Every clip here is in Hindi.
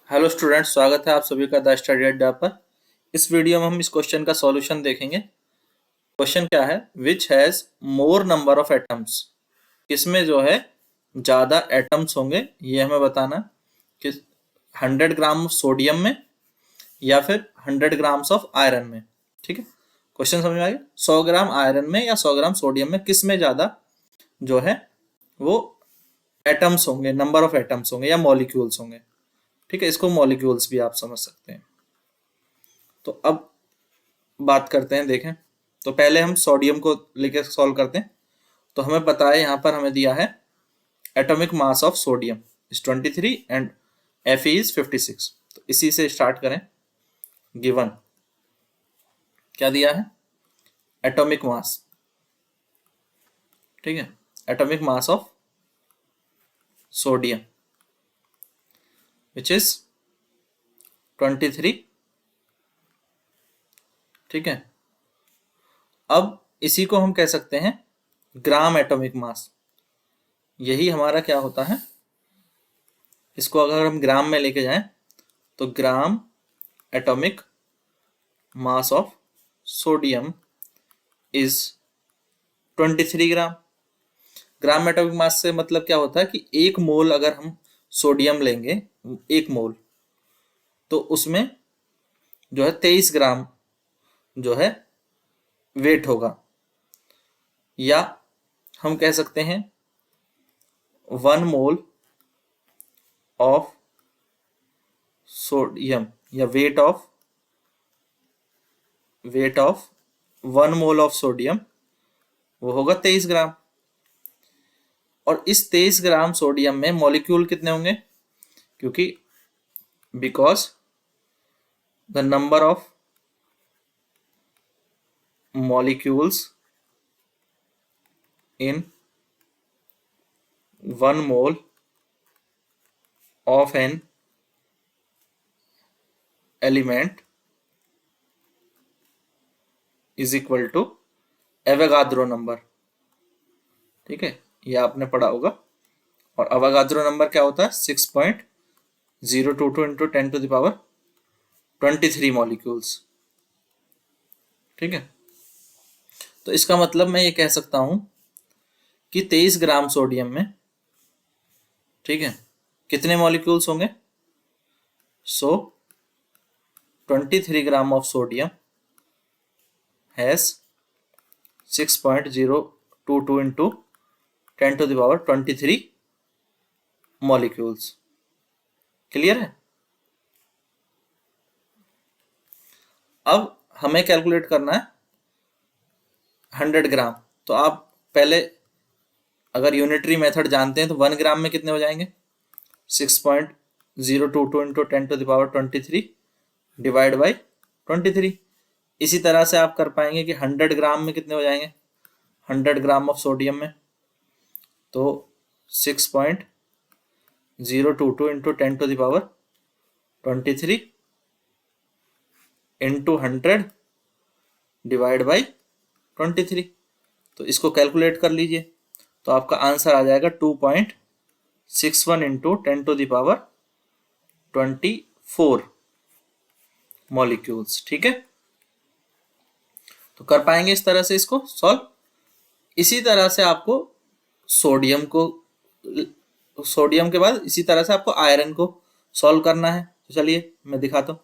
हेलो स्टूडेंट्स, स्वागत है आप सभी का द स्टडी अड्डा पर। इस वीडियो में हम इस क्वेश्चन का सॉल्यूशन देखेंगे। क्वेश्चन क्या है, which has more number of atoms. किसमें जो है ज्यादा एटम्स होंगे, ये हमें बताना। कि 100 ग्राम सोडियम में या फिर 100 ग्राम्स ऑफ आयरन में। ठीक है, क्वेश्चन समझ में आ गया। 100 ग्राम आयरन में या 100 ग्राम सोडियम में किसमें ज्यादा जो है वो एटम्स होंगे, नंबर ऑफ एटम्स होंगे या मॉलिक्यूल्स होंगे। ठीक है, इसको मॉलिक्यूल्स भी आप समझ सकते हैं। तो अब बात करते हैं, देखें। तो पहले हम सोडियम को लेकर सॉल्व करते हैं। तो हमें पता है, यहाँ पर हमें दिया है atomic mass of sodium is 23 and Fe is 56। तो इसी से स्टार्ट करें। गिवन क्या दिया है, एटॉमिक मास। ठीक है, atomic mass of sodium which is 23। ठीक है, अब इसी को हम कह सकते हैं ग्राम एटॉमिक मास। यही हमारा क्या होता है, इसको अगर हम ग्राम में लेके जाएं तो gram atomic mass of sodium is 23 gram. Gram atomic mass से मतलब क्या होता है कि एक मोल अगर हम सोडियम लेंगे, एक मोल, तो उसमें जो है 23 ग्राम जो है वेट होगा। या हम कह सकते हैं 1 मोल ऑफ सोडियम या weight of 1 mole of sodium वो होगा 23 ग्राम। और इस 23 ग्राम सोडियम में मॉलिक्यूल कितने होंगे, क्योंकि because the number of molecules in 1 mole of an element is equal to Avogadro number. ठीक है, यह आपने पढ़ा होगा। और एवोगाद्रो नंबर क्या होता है, 6.022 into 10 to the power 23 molecules. ठीक है, तो इसका मतलब मैं ये कह सकता हूं कि 23 ग्राम सोडियम में, ठीक है, कितने मॉलिक्यूल्स होंगे। So 23 gram of sodium has 6.022 into 10 to the power 23 molecules. Clear है। अब हमें कैलकुलेट करना है 100 ग्राम। तो आप पहले अगर यूनिटरी मेथड जानते हैं तो 1 ग्राम में कितने हो जाएंगे, 6.022 into 10 to the power 23 divide by 23। इसी तरह से आप कर पाएंगे कि 100 ग्राम में कितने हो जाएंगे, 100 ग्राम ऑफ सोडियम में तो 6.022 into 10 to the power 23 into 100 divide by 23। तो इसको कैलकुलेट कर लीजिए, तो आपका आंसर आ जाएगा 2.61 into 10 to the power 24 molecules. ठीक है, तो कर पाएंगे इस तरह से इसको सॉल्व। इसी तरह से आपको सोडियम के बाद इसी तरह से आपको आयरन को सॉल्व करना है। तो चलिए मैं दिखाता हूँ।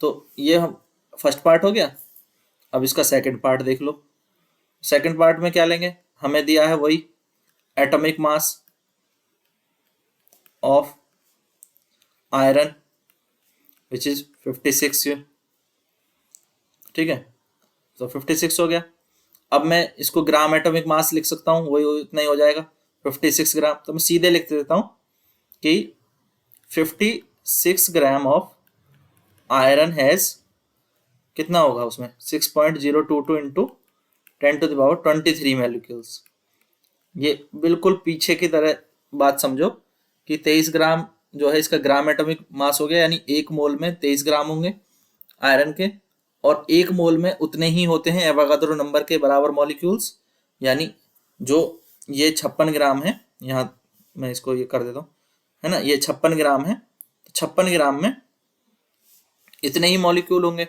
तो ये हम फर्स्ट पार्ट हो गया। अब इसका सेकंड पार्ट देख लो। सेकंड पार्ट में क्या लेंगे, हमें दिया है वही atomic mass of iron which is 56। ठीक है, तो 56 हो गया। अब मैं इसको ग्राम एटॉमिक मास लिख सकता हूँ, वही उतना ही हो जाएगा 56 ग्राम। तो मैं सीधे लिख देता हूँ कि 56 ग्राम ऑफ आयरन हैज कितना होगा उसमें 6.022 into 10 to the power 23 molecules. ये बिल्कुल पीछे की तरह बात समझो कि 23 ग्राम जो है इसका ग्राम एटॉमिक मास हो गया, यानी एक मोल में 23 ग्राम होंगे आयरन के, और एक मोल में उतने ही होते हैं एवोगाद्रो नंबर के बराबर मॉलिक्यूल्स। यानी जो ये 56 ग्राम है, यहाँ मैं इसको ये कर देता हूँ, है ना, ये 56 ग्राम है। 56 ग्राम में इतने ही मॉलिक्यूल होंगे,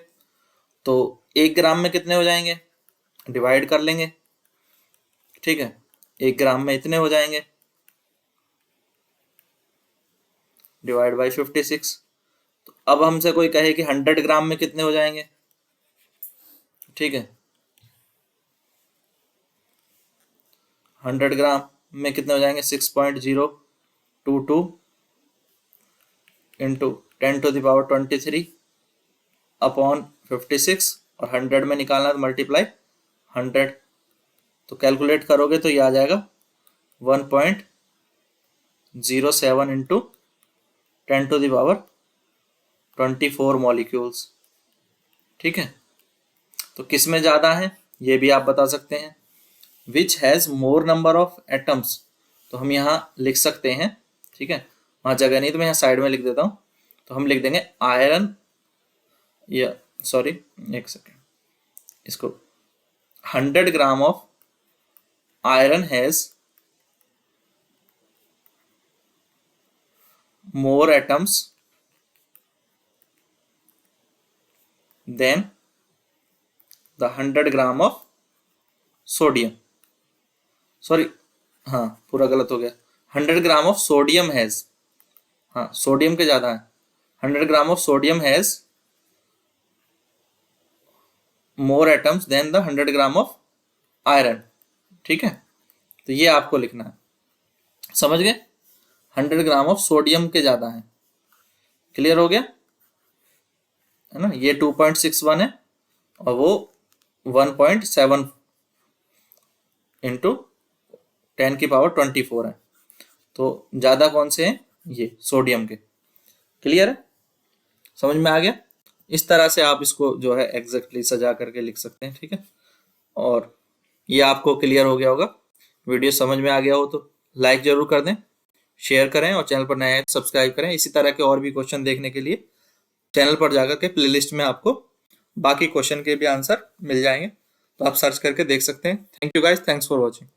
तो 1 ग्राम में कितने हो जाएंगे, डिवाइड कर लेंगे, ठीक है। 1 ग्राम में इतने हो जाएंगे, डिवाइड बाई 56। तो अब हमसे कोई कहे कि 100 ग्राम में कितने हो जाएंगे, ठीक है। 100 ग्राम में कितने हो जाएंगे, 6.022 इंटू 10⁻23 अपॉन 56, और 100 में निकालना तो मल्टीप्लाई 100, तो कैलकुलेट करोगे तो ये आ जाएगा 1.07 इंटू 10⁻24 मॉलिक्यूल्स, ठीक है। तो किस में ज्यादा है ये भी आप बता सकते हैं। Which has more number of atoms, तो हम यहाँ लिख सकते हैं, ठीक है। वहां जगह नहीं तो मैं यहाँ साइड में लिख देता हूं, तो हम लिख देंगे आयरन, या सॉरी एक सेकेंड, इसको 100 gram of iron has more atoms than the 100 gram of sodium, sorry हाँ पूरा गलत हो गया, 100 ग्राम ऑफ सोडियम हैज, हाँ सोडियम के ज्यादा है, 100 gram of sodium has more atoms than the 100 gram of iron, ठीक है। तो ये आपको लिखना है, समझ गए। 100 ग्राम ऑफ सोडियम के ज्यादा है, क्लियर हो गया है ना। ये 2.61 है और वो 1.7 इंटू 10⁻24 है, तो ज्यादा कौन से हैं, ये सोडियम के, क्लियर है, समझ में आ गया। इस तरह से आप इसको जो है एग्जैक्टली सजा करके लिख सकते हैं, ठीक है। और ये आपको क्लियर हो गया होगा, वीडियो समझ में आ गया हो तो लाइक जरूर कर दें, शेयर करें, और चैनल पर नए हैं तो सब्सक्राइब करें। इसी तरह के और भी क्वेश्चन देखने के लिए चैनल पर जाकर के प्लेलिस्ट में आपको बाकी क्वेश्चन के भी आंसर मिल जाएंगे, तो आप सर्च करके देख सकते हैं। Thank you guys, thanks for watching.